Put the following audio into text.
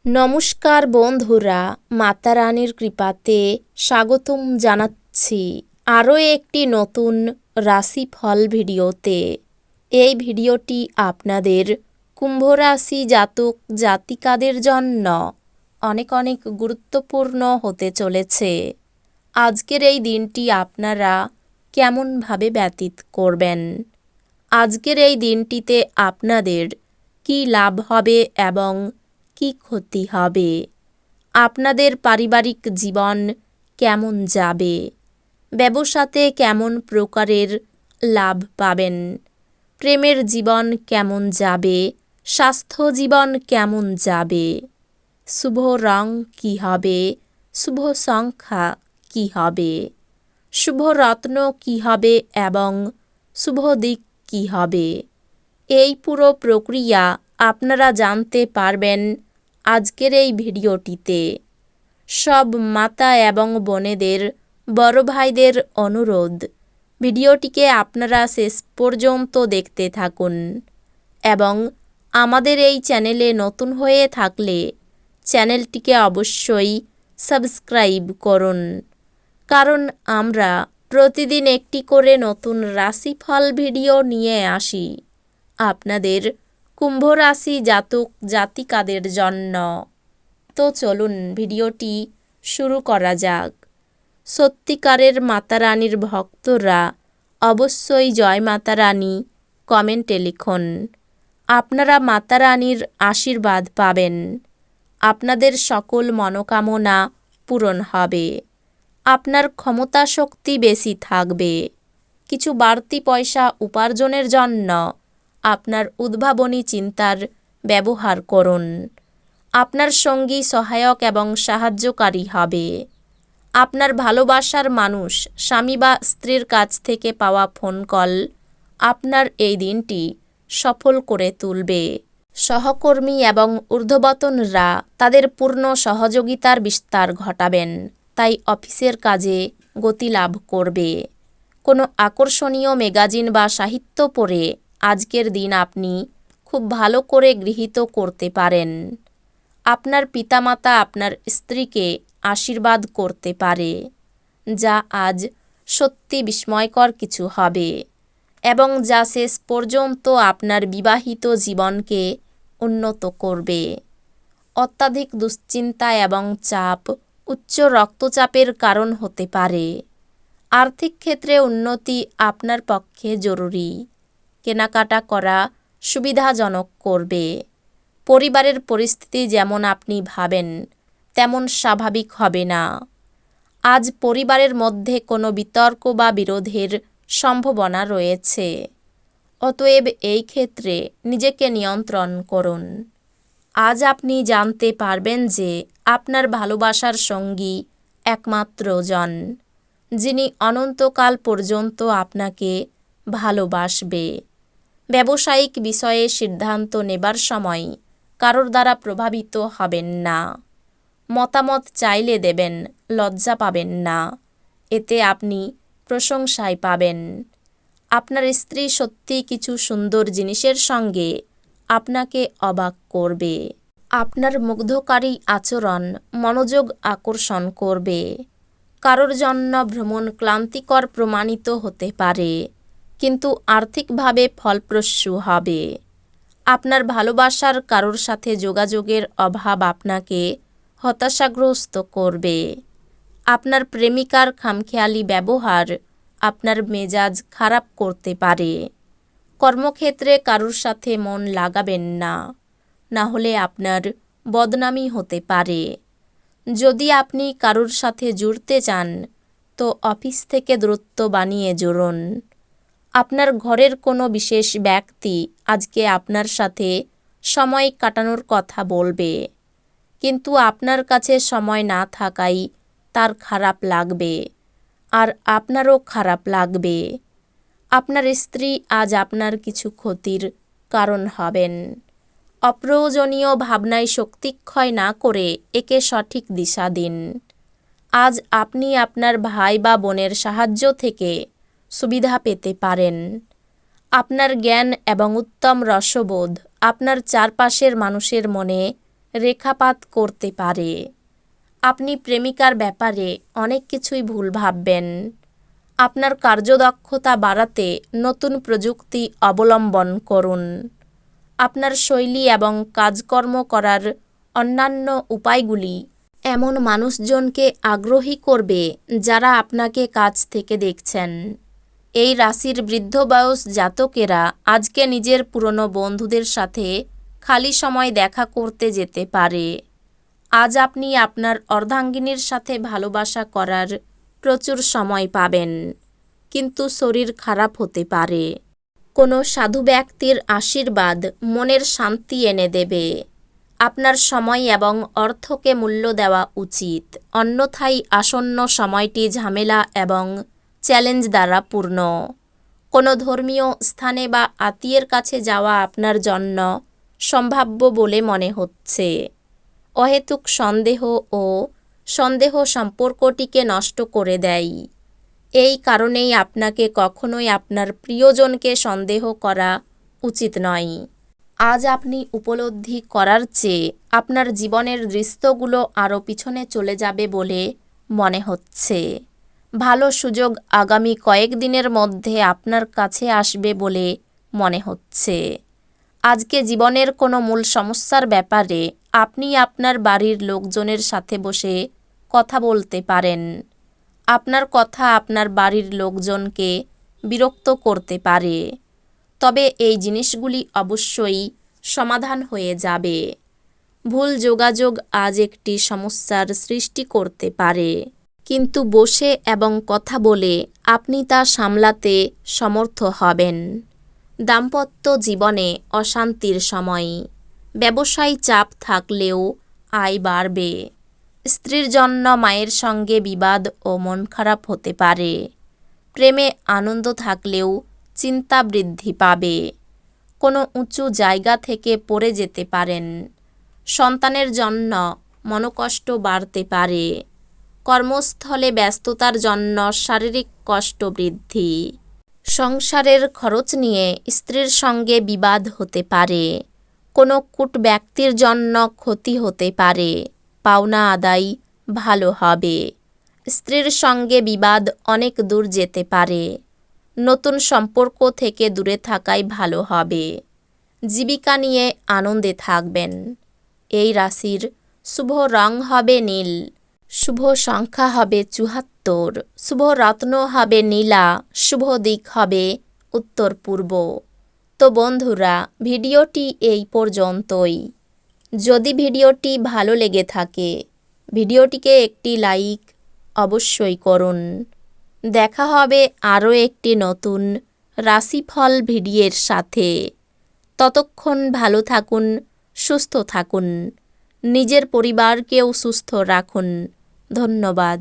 নমস্কার বন্ধুরা, মাতা রানীর কৃপাতে স্বাগতম জানাচ্ছি আরও একটি নতুন রাশিফল ভিডিওতে। এই ভিডিওটি আপনাদের কুম্ভ রাশি জাতক জাতিকাদের জন্য অনেক অনেক গুরুত্বপূর্ণ হতে চলেছে। আজকের এই দিনটি আপনারা কেমনভাবে ব্যতীত করবেন, আজকের এই দিনটিতে আপনাদের কী লাভ হবে এবং কি ক্ষতি হবে, আপনাদের পারিবারিক জীবন কেমন যাবে, ব্যবসাতে কেমন প্রকারের লাভ পাবেন, প্রেমের জীবন কেমন যাবে, স্বাস্থ্য জীবন কেমন যাবে, শুভ রং কি হবে, শুভ সংখ্যা কি হবে, শুভ রত্ন কি হবে এবং শুভ দিক কি হবে, এই পুরো প্রক্রিয়া আপনারা জানতে পারবেন আজকের এই ভিডিওটিতে। সব মাতা এবং বোনেদের, বড় ভাইদের অনুরোধ, ভিডিওটিকে আপনারা শেষ পর্যন্ত দেখতে থাকুন এবং আমাদের এই চ্যানেলে নতুন হয়ে থাকলে চ্যানেলটিকে অবশ্যই সাবস্ক্রাইব করুন, কারণ আমরা প্রতিদিন একটি করে নতুন রাশিফল ভিডিও নিয়ে আসি আপনাদের কুম্ভ রাশি জাতক জাতিকাদের জন্য। তো চলুন ভিডিওটি শুরু করা যাক। সত্যিকারের মাতা রানীর ভক্তরা অবশ্যই জয় মাতা রানী কমেন্টে লিখুন। আপনারা মাতা রানীর আশীর্বাদ পাবেন, আপনাদের সকল মনোকামনা পূরণ হবে, আপনার ক্ষমতা শক্তি বেশি থাকবে, কিছু বাড়তি পয়সা উপার্জনের জন্য আপনার উদ্ভাবনী চিন্তার ব্যবহার করুন। আপনার সঙ্গী সহায়ক এবং সাহায্যকারী হবে। আপনার ভালোবাসার মানুষ, স্বামী বা স্ত্রীর কাছ থেকে পাওয়া ফোন কল আপনার এই দিনটি সফল করে তুলবে। সহকর্মী এবং ঊর্ধ্বতনরা তাদের পূর্ণ সহযোগিতার বিস্তার ঘটাবেন, তাই অফিসের কাজে গতি লাভ করবে। কোনো আকর্ষণীয় ম্যাগাজিন বা সাহিত্য পড়ে আজকের দিন আপনি খুব ভালো করে গৃহীত করতে পারেন। আপনার পিতামাতা আপনার স্ত্রীকে আশীর্বাদ করতে পারে, যা আজ সত্যি বিস্ময়কর কিছু হবে এবং যা শেষ পর্যন্ত আপনার বিবাহিত জীবনকে উন্নত করবে। অত্যাধিক দুশ্চিন্তা এবং চাপ উচ্চ রক্তচাপের কারণ হতে পারে। আর্থিক ক্ষেত্রে উন্নতি আপনার পক্ষে জরুরি। কেনাকাটা করা সুবিধাজনক করবে। পরিবারের পরিস্থিতি যেমন আপনি ভাবেন তেমন স্বাভাবিক হবে না। আজ পরিবারের মধ্যে কোনো বিতর্ক বা বিরোধের সম্ভাবনা রয়েছে, অতএব এই ক্ষেত্রে নিজেকে নিয়ন্ত্রণ করুন। আজ আপনি জানতে পারবেন যে আপনার ভালোবাসার সঙ্গী একমাত্র জন, যিনি অনন্তকাল পর্যন্ত আপনাকে ভালোবাসবে। ব্যবসায়িক বিষয়ে সিদ্ধান্ত নেবার সময় কারোর দ্বারা প্রভাবিত হবেন না। মতামত চাইলে দেবেন, লজ্জা পাবেন না, এতে আপনি প্রশংসায় পাবেন। আপনার স্ত্রী সত্যি কিছু সুন্দর জিনিসের সঙ্গে আপনাকে অবাক করবে। আপনার মুগ্ধকারী আচরণ মনোযোগ আকর্ষণ করবে। কারোর জন্য ভ্রমণ ক্লান্তিকর প্রমাণিত হতে পারে, কিন্তু আর্থিকভাবে ফলপ্রসূ হবে। আপনার ভালোবাসার কারোর সাথে যোগাযোগের অভাব আপনাকে হতাশাগ্রস্ত করবে। আপনার প্রেমিকার খামখেয়ালি ব্যবহার আপনার মেজাজ খারাপ করতে পারে। কর্মক্ষেত্রে কারোর সাথে মন লাগাবেন না, না হলে আপনার বদনামি হতে পারে। যদি আপনি কারোর সাথে জুড়তে চান তো অফিস থেকে দূরত্ব বানিয়ে জুড়ুন। আপনার ঘরের কোনো বিশেষ ব্যক্তি আজকে আপনার সাথে সময় কাটানোর কথা বলবে, কিন্তু আপনার কাছে সময় না থাকায় তার খারাপ লাগবে আর আপনারও খারাপ লাগবে। আপনার স্ত্রী আজ আপনার কিছু ক্ষতির কারণ হবেন। অপ্রয়োজনীয় ভাবনায় শক্তিক্ষয় না করে একে সঠিক দিশা দিন। আজ আপনি আপনার ভাই বা বোনের সাহায্য থেকে সুবিধা পেতে পারেন। আপনার জ্ঞান এবং উত্তম রসবোধ আপনার চারপাশের মানুষের মনে রেখাপাত করতে পারে। আপনি প্রেমিকার ব্যাপারে অনেক কিছুই ভুল ভাববেন। আপনার কার্যদক্ষতা বাড়াতে নতুন প্রযুক্তি অবলম্বন করুন। আপনার শৈলী এবং কাজকর্ম করার অন্যান্য উপায়গুলি এমন মানুষজনকে আগ্রহী করবে যারা আপনাকে কাছ থেকে দেখছেন। এই রাশির বৃদ্ধ বয়স জাতকেরা আজকে নিজের পুরনো বন্ধুদের সাথে খালি সময় দেখা করতে যেতে পারে। আজ আপনি আপনার অর্ধাঙ্গিনীর সাথে ভালোবাসা করার প্রচুর সময় পাবেন, কিন্তু শরীর খারাপ হতে পারে। কোনো সাধু ব্যক্তির আশীর্বাদ মনের শান্তি এনে দেবে। আপনার সময় এবং অর্থকে মূল্য দেওয়া উচিত, অন্যথায় আসন্ন সময়টি ঝামেলা এবং চ্যালেঞ্জ দ্বারা পূর্ণ। কোনো ধর্মীয় স্থানে বা আত্মীয়ের কাছে যাওয়া আপনার জন্য সম্ভাব্য বলে মনে হচ্ছে। অহেতুক সন্দেহ সম্পর্কটিকে নষ্ট করে দেয়। এই কারণেই আপনাকে কখনোই আপনার প্রিয়জনকে সন্দেহ করা উচিত নয়। আজ আপনি উপলব্ধি করার চেয়ে আপনার জীবনের দৃশ্যগুলো আরও পিছনে চলে যাবে বলে মনে হচ্ছে। ভালো সুযোগ আগামী কয়েকদিনের মধ্যে আপনার কাছে আসবে বলে মনে হচ্ছে। আজকে জীবনের কোনো মূল সমস্যার ব্যাপারে আপনি আপনার বাড়ির লোকজনের সাথে বসে কথা বলতে পারেন। আপনার কথা আপনার বাড়ির লোকজনকে বিরক্ত করতে পারে, তবে এই জিনিসগুলি অবশ্যই সমাধান হয়ে যাবে। ভুল যোগাযোগ আজ একটি সমস্যার সৃষ্টি করতে পারে, কিন্তু বসে এবং কথা বলে আপনি তা সামলাতে সমর্থ হবেন। দাম্পত্য জীবনে অশান্তির সময়। ব্যবসায় চাপ থাকলেও আয় বাড়বে। স্ত্রীর জন্য মায়ের সঙ্গে বিবাদ ও মন খারাপ হতে পারে। প্রেমে আনন্দ থাকলেও চিন্তা বৃদ্ধি পাবে। কোনো উঁচু জায়গা থেকে পড়ে যেতে পারেন। সন্তানের জন্য মনোকষ্ট বাড়তে পারে। কর্মস্থলে ব্যস্ততার জন্য শারীরিক কষ্ট বৃদ্ধি। সংসারের খরচ নিয়ে স্ত্রীর সঙ্গে বিবাদ হতে পারে। কোনো কূট ব্যক্তির জন্য ক্ষতি হতে পারে। পাওনা আদায় ভালো হবে। স্ত্রীর সঙ্গে বিবাদ অনেক দূর যেতে পারে। নতুন সম্পর্ক থেকে দূরে থাকাই ভালো হবে। জীবিকা নিয়ে আনন্দে থাকবেন। এই রাশির শুভ রং হবে নীল, শুভ সংখ্যা হবে ৭৪, শুভ রত্ন হবে নীলা, শুভ দিক হবে উত্তর পূর্ব। তো বন্ধুরা, ভিডিওটি এই পর্যন্তই। যদি ভিডিওটি ভালো লেগে থাকে ভিডিওটিকে একটি লাইক অবশ্যই করুন। দেখা হবে আরও একটি নতুন রাশিফল ভিডিওর সাথে। ততক্ষণ ভালো থাকুন, সুস্থ থাকুন, নিজের পরিবারকেও সুস্থ রাখুন। ধন্যবাদ।